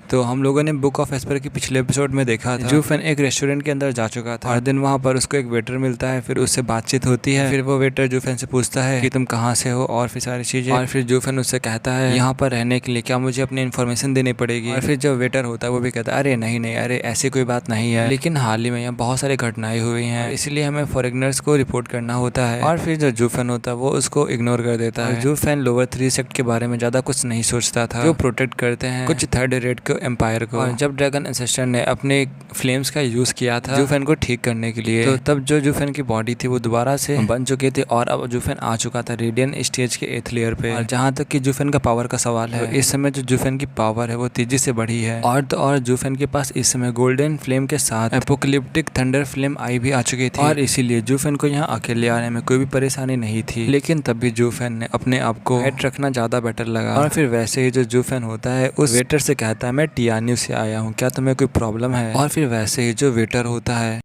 तो हम लोगों ने बुक ऑफ एस्पर के पिछले एपिसोड में देखा था जूफेन एक रेस्टोरेंट के अंदर जा चुका था। हर दिन वहाँ पर उसको एक वेटर मिलता है, फिर उससे बातचीत होती है। फिर वो वेटर जूफेन से पूछता है कि तुम कहाँ से हो और फिर सारी चीजें। और फिर जूफेन उससे कहता है यहाँ पर रहने के लिए क्या मुझे अपनी इन्फॉर्मेशन देनी पड़ेगी। और फिर जो वेटर होता है वो भी कहता है अरे नहीं नहीं, अरे ऐसी कोई बात नहीं है, लेकिन हाल ही में यहाँ बहुत सारी घटनाएं हुई हैं, इसलिए हमें फॉरेनर्स को रिपोर्ट करना होता है। और फिर जो जूफेन होता है वो उसको इग्नोर कर देता है। जूफेन लोअर 3 सेक्ट के बारे में ज्यादा कुछ नहीं सोचता था, जो प्रोटेक्ट करते हैं कुछ थर्ड रेट के एम्पायर को। और जब ड्रैगन एंसेस्टर ने अपने फ्लेम्स का यूज किया था जूफेन को ठीक करने के लिए, तो तब जो जूफेन की बॉडी थी वो दोबारा से बन चुकी थी और अब जूफेन आ चुका था रेडियन स्टेज के 8th लेयर पे। और जहाँ तक कि जूफेन का पावर का सवाल है, तो इस समय जो जूफेन की पावर है वो तेजी से बढ़ी है। और तो और जूफेन के पास इस समय गोल्डन फ्लेम के साथ एपोकलिप्टिक थंडर फ्लेम आई भी आ चुकी थी, और इसीलिए जूफेन को यहाँ अकेले आने में कोई भी परेशानी नहीं थी। लेकिन तब भी जूफेन ने अपने आप को हेड रखना ज्यादा बेटर लगा। और फिर वैसे ही जो जूफेन होता है उस वेटर से कहता है मैं टियान्यू से आया हूँ, क्या तुम्हें कोई प्रॉब्लम है। और फिर वैसे ही जो वेटर होता है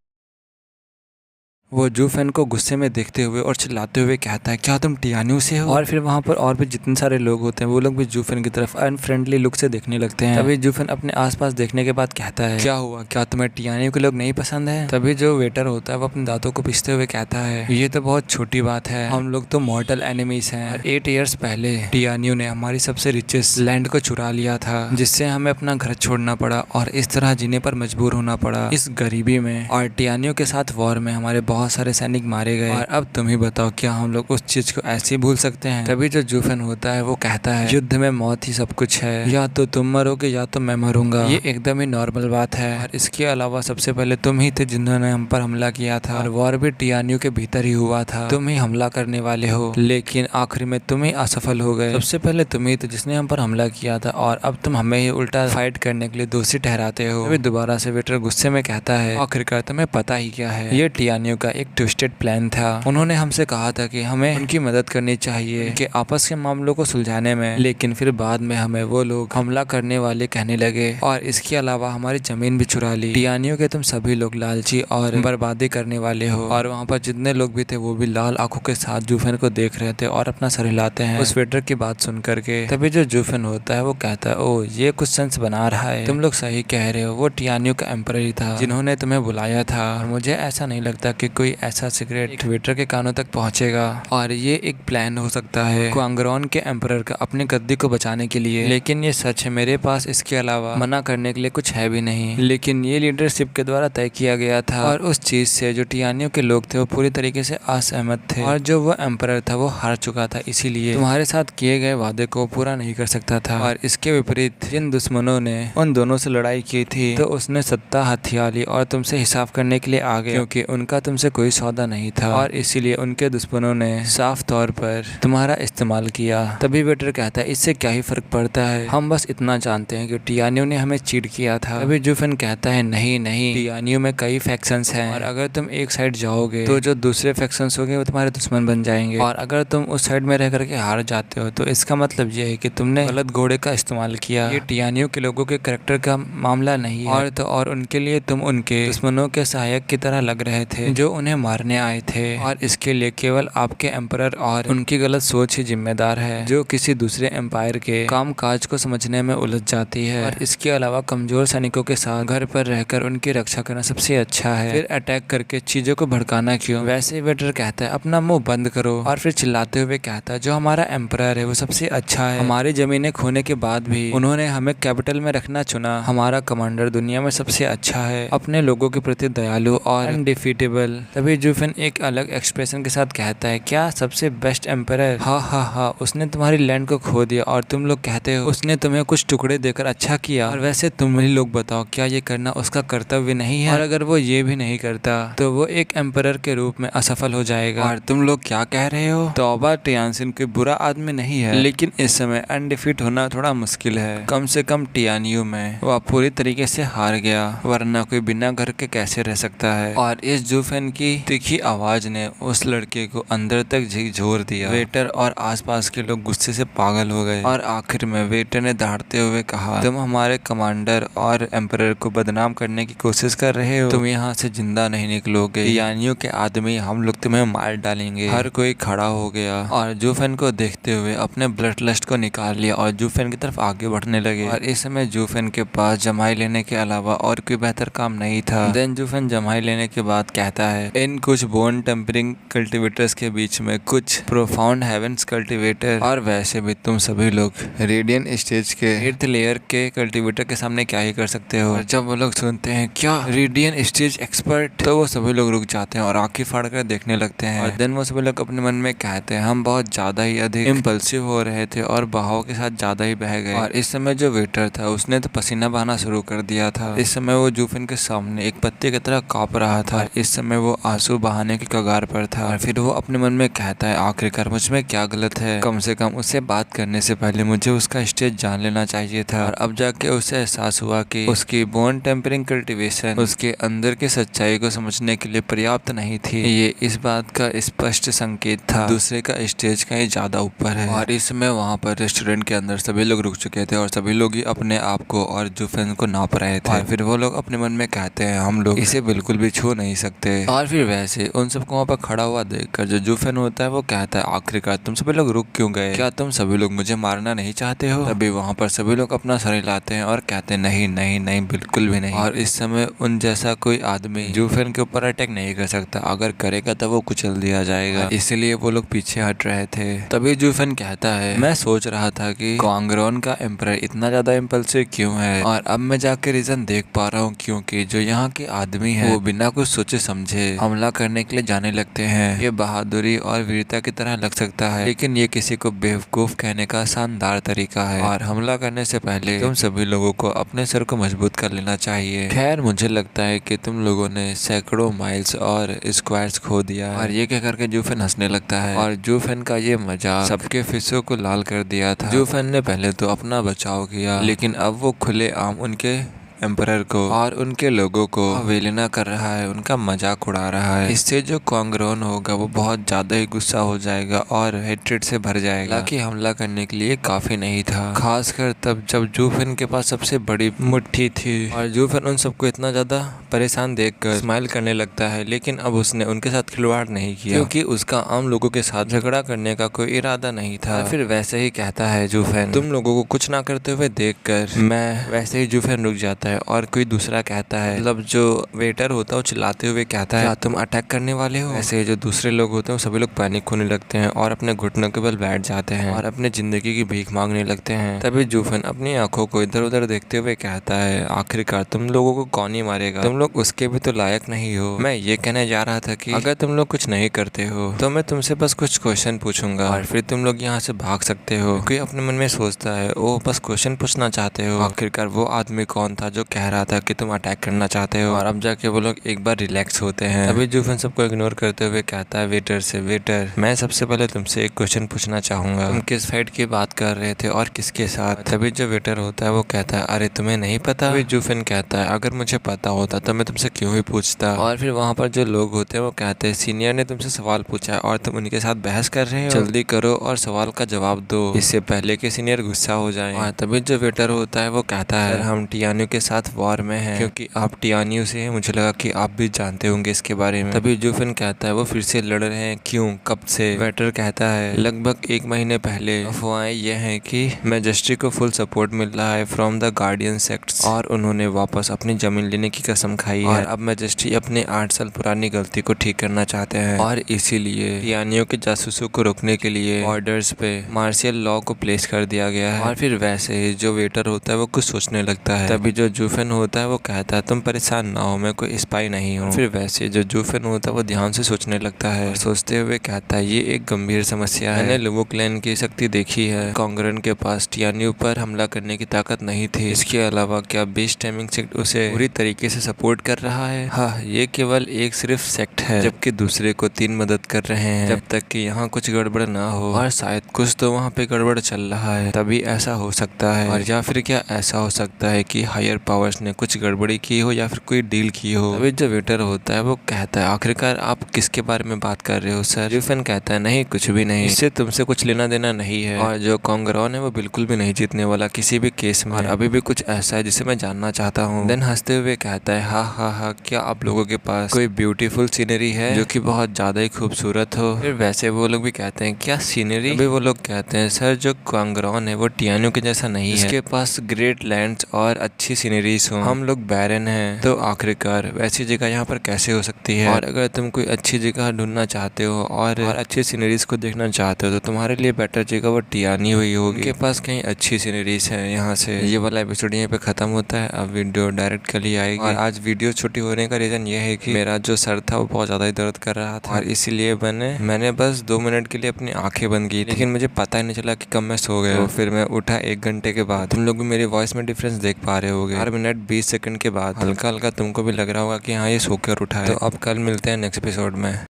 वो जूफेन को गुस्से में देखते हुए और चिल्लाते हुए कहता है क्या तुम टियान्यू से हो। और फिर वहाँ पर और भी जितने सारे लोग होते हैं वो लोग भी जूफेन की तरफ अनफ्रेंडली लुक से देखने लगते हैं। तभी जूफेन अपने आसपास देखने के बाद कहता है क्या हुआ, क्या तुम्हें टियान्यू के लोग नहीं पसंद है। तभी जो वेटर होता है वो अपने दांतों को पिसते हुए कहता है ये तो बहुत छोटी बात है, हम लोग तो मॉर्टल एनिमीज हैं। 8 ईयर्स पहले टियान्यू ने हमारी सबसे रिचेस्ट लैंड को चुरा लिया था, जिससे हमें अपना घर छोड़ना पड़ा और इस तरह जीने पर मजबूर होना पड़ा इस गरीबी में। और टियान्यू के साथ वॉर में हमारे बहुत सारे सैनिक मारे गए, और अब तुम ही बताओ क्या हम लोग उस चीज को ऐसे ही भूल सकते हैं। तभी जो जूफेन होता है वो कहता है युद्ध में मौत ही सब कुछ है, या तो तुम मरोगे या तो मैं मरूंगा, ये एकदम ही नॉर्मल बात है। और इसके अलावा सबसे पहले तुम ही थे जिन्होंने हम पर हमला किया था, और वॉर भी टियान्यू के भीतर ही हुआ था, तुम ही हमला करने वाले हो, लेकिन आखिर में तुम ही असफल हो गए। सबसे पहले तुम ही थे जिसने हम पर हमला किया था, और अब तुम हमें ही उल्टा फाइट करने के लिए दोषी ठहराते हो। तभी दोबारा से वेटर गुस्से में कहता है आखिरकार तुम्हें पता ही क्या है, ये टियान्यू का एक ट्विस्टेड प्लान था। उन्होंने हमसे कहा था कि हमें उनकी मदद करनी चाहिए उनके आपस के मामलों को सुलझाने में, लेकिन फिर बाद में हमें वो लोग हमला करने वाले कहने लगे, और इसके अलावा हमारी जमीन भी चुरा ली। टियान्यू के तुम सभी लोग लालची और बर्बादी करने वाले हो। और वहाँ पर जितने लोग भी थे वो भी लाल आंखों के साथ जूफेन को देख रहे थे और अपना सर हिलाते हैं उस वेटर की बात सुन करके। तभी जो जूफेन होता है वो कहता है ओ ये कुछ सेंस बना रहा है, तुम लोग सही कह रहे हो, वो टियान्यू का एम्परर ही था जिन्होंने तुम्हें बुलाया था, और मुझे ऐसा नहीं लगता कि कोई ऐसा सीक्रेट वेटर के कानों तक पहुंचेगा, और ये एक प्लान हो सकता है क्वांगरॉन के एम्परर का अपने गद्दी को बचाने के लिए। लेकिन ये सच है, मेरे पास इसके अलावा मना करने के लिए कुछ है भी नहीं, लेकिन ये लीडरशिप के द्वारा तय किया गया था, और उस चीज से जो टियान्यू के लोग थे वो पूरी तरीके से असहमत थे, और जो वो एम्परर था वो हार चुका था, इसीलिए तुम्हारे साथ किए गए वादे को पूरा नहीं कर सकता था। और इसके विपरीत जिन दुश्मनों ने उन दोनों से लड़ाई की थी तो उसने सत्ता हथिया ली और तुमसे हिसाब करने के लिए आ गए, क्योंकि उनका तुमसे कोई सौदा नहीं था, और इसीलिए उनके दुश्मनों ने साफ तौर पर तुम्हारा इस्तेमाल किया। तभी वेटर कहता है इससे क्या ही फर्क पड़ता है, हम बस इतना जानते हैं कि टियान्यू ने हमें चीट किया था। तभी जूफेन कहता है नहीं नहीं, टियान्यू में कई फैक्शंस हैं, और अगर तुम एक साइड जाओगे तो जो दूसरे फैक्शंस होंगे वो तुम्हारे दुश्मन बन जाएंगे, और अगर तुम उस साइड में रह करके हार जाते हो तो इसका मतलब ये है कि तुमने गलत घोड़े का इस्तेमाल किया। ये टियान्यू के लोगों के कैरेक्टर का मामला नहीं है, और तो और उनके लिए तुम उनके दुश्मनों के सहायक की तरह लग रहे थे जो उन्हें मारने आए थे, और इसके लिए केवल आपके एम्परर और उनकी गलत सोच ही जिम्मेदार है जो किसी दूसरे एम्पायर के काम काज को समझने में उलझ जाती है। और इसके अलावा कमजोर सैनिकों के साथ घर पर रहकर उनकी रक्षा करना सबसे अच्छा है, फिर अटैक करके चीजों को भड़काना क्यों। वैसे वेटर कहता है अपना मुंह बंद करो, और फिर चिल्लाते हुए कहता है जो हमारा एम्परर है वो सबसे अच्छा है, हमारी जमीनें खोने के बाद भी उन्होंने हमें कैपिटल में रखना चुना, हमारा कमांडर दुनिया में सबसे अच्छा है, अपने लोगों के प्रति दयालु और अनडिफीटेबल। तभी जूफेन एक अलग एक्सप्रेशन के साथ कहता है क्या सबसे बेस्ट एम्परर, हाँ हाँ हाँ, उसने तुम्हारी लैंड को खो दिया और तुम लोग कहते हो उसने तुम्हें कुछ टुकड़े देकर अच्छा किया। और वैसे तुम ही लोग बताओ क्या ये करना उसका कर्तव्य नहीं है, और अगर वो ये भी नहीं करता तो वो एक एम्परर के रूप में असफल हो जाएगा। और तुम लोग क्या कह रहे हो, तौबा टियान्सिन कोई बुरा आदमी नहीं है, लेकिन इस समय अनडिफीट होना थोड़ा मुश्किल है, कम से कम टियान्यू में वह पूरी तरीके से हार गया, वरना कोई बिना घर के कैसे रह सकता है। और इस जूफेन की तीखी आवाज ने उस लड़के को अंदर तक झकझोर दिया। वेटर और आसपास के लोग गुस्से से पागल हो गए और आखिर में वेटर ने दहाड़ते हुए कहा, तुम हमारे कमांडर और एम्परर को बदनाम करने की कोशिश कर रहे हो। तुम यहाँ से जिंदा नहीं निकलोगे। यानियों के आदमी, हम लोग तुम्हें मार डालेंगे। हर कोई खड़ा हो गया और जूफेन को देखते हुए अपने ब्लड लस्ट को निकाल लिया और जूफेन की तरफ आगे बढ़ने लगे। और इस समय जूफेन के पास जमाई लेने के अलावा और कोई बेहतर काम नहीं था। देन जूफेन जमाई लेने के बाद कहता है, इन कुछ बोन टेम्परिंग कल्टिवेटर्स के बीच में कुछ प्रोफाउंड हेवेंस कल्टिवेटर, और वैसे भी तुम सभी लोग रेडियन स्टेज के 8th लेयर के कल्टिवेटर के सामने क्या ही कर सकते हो। और जब वो लोग सुनते हैं क्या रेडियन स्टेज एक्सपर्ट, तो वो सभी लोग रुक जाते हैं और आंखें फाड़ कर देखने लगते हैं। और देन वो सभी लोग अपने मन में कहते हैं, हम बहुत ज्यादा ही अधिक इम्पल्सिव हो रहे थे और बहाव के साथ ज्यादा ही बह गए। और इस समय जो वेटर था उसने तो पसीना बहाना शुरू कर दिया था। इस समय वो जूफिन के सामने एक पत्ते की तरह कांप रहा था। और इस समय वो आंसू बहाने की कगार पर था। और फिर वो अपने मन में कहता है, आखिरकार मुझ में क्या गलत है। कम से कम उससे बात करने से पहले मुझे उसका स्टेज जान लेना चाहिए था। और अब जाके उसे एहसास हुआ कि उसकी बोन टेम्परिंग कल्टीवेशन उसके अंदर की सच्चाई को समझने के लिए पर्याप्त नहीं थी। ये इस बात का स्पष्ट संकेत था दूसरे का स्टेज कहीं ज्यादा ऊपर है। और इस समय वहाँ पर रेस्टोरेंट के अंदर सभी लोग रुक चुके थे और सभी लोग ही अपने आप को और जूफेन को नाप रहे थे। और फिर वो लोग अपने मन में कहते हैं, हम लोग इसे बिल्कुल भी छू नहीं सकते। और फिर वैसे उन सबको वहाँ पर खड़ा हुआ देखकर जो जूफेन होता है वो कहता है, आखिरकार तुम सभी लोग रुक क्यों गए? क्या तुम सभी लोग मुझे मारना नहीं चाहते हो? तभी वहाँ पर सभी लोग अपना सर हिलाते हैं और कहते हैं, नहीं नहीं नहीं, बिल्कुल भी नहीं। और इस समय उन जैसा कोई आदमी जूफेन के ऊपर अटैक नहीं कर सकता। अगर करेगा तो वो कुचल दिया जाएगा। इसलिए वो लोग पीछे हट रहे थे। तभी जूफेन कहता है, मैं सोच रहा था कि क्वांगरोन का एम्परर इतना ज्यादा इम्पल्सिव क्यों है। और अब मैं जाके रीजन देख पा रहा हूँ, क्योंकि जो यहाँ के आदमी है वो बिना कुछ सोचे समझे हमला करने के लिए जाने लगते हैं। ये बहादुरी और वीरता की तरह लग सकता है, लेकिन ये किसी को बेवकूफ कहने का शानदार तरीका है। और हमला करने से पहले तुम सभी लोगों को अपने सर को मजबूत कर लेना चाहिए। खैर मुझे लगता है कि तुम लोगों ने सैकड़ों माइल्स और स्क्वायर्स खो दिया है। और ये कह करके जूफेन हंसने लगता है। और जूफेन का ये मजाक सबके फिसों को लाल कर दिया था। जूफेन ने पहले तो अपना बचाव किया, लेकिन अब वो खुले आम उनके एम्परर को और उनके लोगों को अवहेलना कर रहा है, उनका मजाक उड़ा रहा है। इससे जो क्वांगरोन होगा वो बहुत ज्यादा ही गुस्सा हो जाएगा और हेट्रेड से भर जाएगा। हालांकि हमला करने के लिए काफी नहीं था, खासकर तब जब जूफेन के पास सबसे बड़ी मुट्ठी थी। और जूफेन उन सबको इतना ज्यादा परेशान देखकर स्माइल करने लगता है, लेकिन अब उसने उनके साथ खिलवाड़ नहीं किया, क्योंकि उसका आम लोगों के साथ झगड़ा करने का कोई इरादा नहीं था। फिर वैसे ही कहता है जूफेन, तुम लोगों को कुछ ना करते हुए देखकर मैं वैसे ही जूफेन रुक जाता है। और कोई दूसरा कहता है, मतलब जो वेटर होता है वो चिल्लाते हुए कहता है, क्या तुम अटैक करने वाले हो? ऐसे जो दूसरे लोग होते हैं वो सभी लोग पैनिक होने लगते हैं और अपने घुटनों के बल बैठ जाते हैं और अपने जिंदगी की भीख मांगने लगते हैं। तभी जूफेन अपनी आंखों को इधर उधर देखते हुए कहता है, आखिरकार तुम लोगों को कौन ही मारेगा? तुम लोग उसके भी तो लायक नहीं हो। मैं ये कहने जा रहा था कि अगर तुम लोग कुछ नहीं करते हो तो मैं तुमसे बस कुछ क्वेश्चन पूछूंगा और फिर तुम लोग यहाँ से भाग सकते हो। कोई अपने मन में सोचता है वो बस क्वेश्चन पूछना चाहते हो, आखिरकार वो आदमी कौन था जो कह रहा था कि तुम अटैक करना चाहते हो? और अब जाके वो लोग एक बार रिलैक्स होते हैं। तभी जूफेन सबको इग्नोर करते हुए कहता है वेटर से, वेटर मैं सबसे पहले तुमसे एक क्वेश्चन पूछना चाहूंगा, तुम किस फाइट की बात कर रहे थे और किसके साथ? तभी जो वेटर होता है वो कहता है, अरे तुम्हें नहीं पता? तभी जूफेन कहता है, अगर मुझे पता होता तो मैं तुमसे क्यों ही पूछता। और फिर वहाँ पर जो लोग होते हैं वो कहते हैं, सीनियर ने तुमसे सवाल पूछा और तुम उनके साथ बहस कर रहे हो, जल्दी करो और सवाल का जवाब दो, इससे पहले कि सीनियर गुस्सा हो जाए। और तभी जो वेटर होता है वो कहता है, हम टियानियो के साथ वॉर में हैं, क्योंकि आप टियानियो से हैं, मुझे लगा कि आप भी जानते होंगे इसके बारे में। तभी जूफेन कहता है, वो फिर से लड़ रहे हैं, क्यों, कब से? वेटर कहता है, लगभग 1 महीने पहले। अफवाहें ये हैं कि मैजेस्टी को फुल सपोर्ट मिल रहा है फ्रॉम द गार्डियन सेक्ट्स और उन्होंने वापस अपनी जमीन लेने की कसम खाई है। और अब मैजेस्टी अपने 8 साल पुरानी गलती को ठीक करना चाहते हैं और इसीलिए टियानियो के जासूसों को रोकने के लिए ऑर्डर्स पे मार्शियल लॉ को प्लेस कर दिया गया है। और फिर वैसे ही जो वेटर होता है वो कुछ सोचने लगता है। तभी जो जूफेन होता है वो कहता है, तुम परेशान ना हो, मैं कोई स्पाई नहीं हूँ। फिर वैसे जो जूफेन होता है वो ध्यान से सोचने लगता है, सोचते हुए कहता है, ये एक गंभीर समस्या है। मैंने लुवो क्लैन की शक्ति देखी है, कांगरन के पास टियानियो पर हमला करने की ताकत नहीं थी। इसके अलावा क्या बीस्ट टाइमिंग सेक्ट उसे पूरी तरीके से सपोर्ट कर रहा है? हाँ, ये केवल एक सिर्फ सेक्ट है, जबकि दूसरे को 3 मदद कर रहे हैं। जब तक कि यहाँ कुछ गड़बड़ ना हो, और शायद कुछ तो वहाँ पे गड़बड़ चल रहा है, तभी ऐसा हो सकता है। और या फिर क्या ऐसा हो सकता है कि हायर पावर्स ने कुछ गड़बड़ी की हो या फिर कोई डील की हो। अभी जो वेटर होता है वो कहता है आखिरकार आप किसके बारे में बात कर रहे हो सर। जुफेन कहता है नहीं कुछ भी नहीं, इससे तुमसे कुछ लेना देना नहीं है और जो कॉन्गरॉन है वो बिल्कुल भी नहीं जीतने वाला किसी भी केस में। और अभी भी कुछ ऐसा है जिसे मैं जानना चाहता हूँ। देन हंसते हुए कहता है हाँ क्या आप लोगों के पास कोई ब्यूटीफुल सीनरी है जो कि बहुत ज्यादा ही खूबसूरत हो। फिर वैसे वो लोग भी कहते हैं क्या सीनरी। अभी वो लोग कहते हैं सर जो कॉन्गरॉन है वो टियानो के जैसा नहीं है, इसके पास ग्रेट लैंड्स और अच्छी सीनरीज हो, हम लोग बैरन हैं। तो आखिरकार वैसी जगह यहाँ पर कैसे हो सकती है। और अगर तुम कोई अच्छी जगह ढूंढना चाहते हो और अच्छी सीनरीज को देखना चाहते हो तो तुम्हारे लिए बेटर जगह वो टियानी हुई होगी, उनके पास कहीं अच्छी सीनरीज है। यहाँ से ये वाला एपिसोड यहीं पे खत्म होता है। अब वीडियो डायरेक्ट कल ही आएगी। और आज वीडियो छोटी होने का रीजन ये है कि मेरा जो सर था वो बहुत ज्यादा ही दर्द कर रहा था और इसीलिए मैंने बस 2 मिनट के लिए अपनी आंखें बंद की, लेकिन मुझे पता ही नहीं चला कि कब मैं सो गया। तो फिर मैं उठा 1 घंटे के बाद। तुम लोग भी मेरी वॉइस में डिफरेंस देख पा रहे होगे। 4 मिनट 20 सेकंड के बाद हल्का हल्का तुमको भी लग रहा होगा कि हाँ ये सो कर उठा है। तो अब कल मिलते हैं नेक्स्ट एपिसोड में।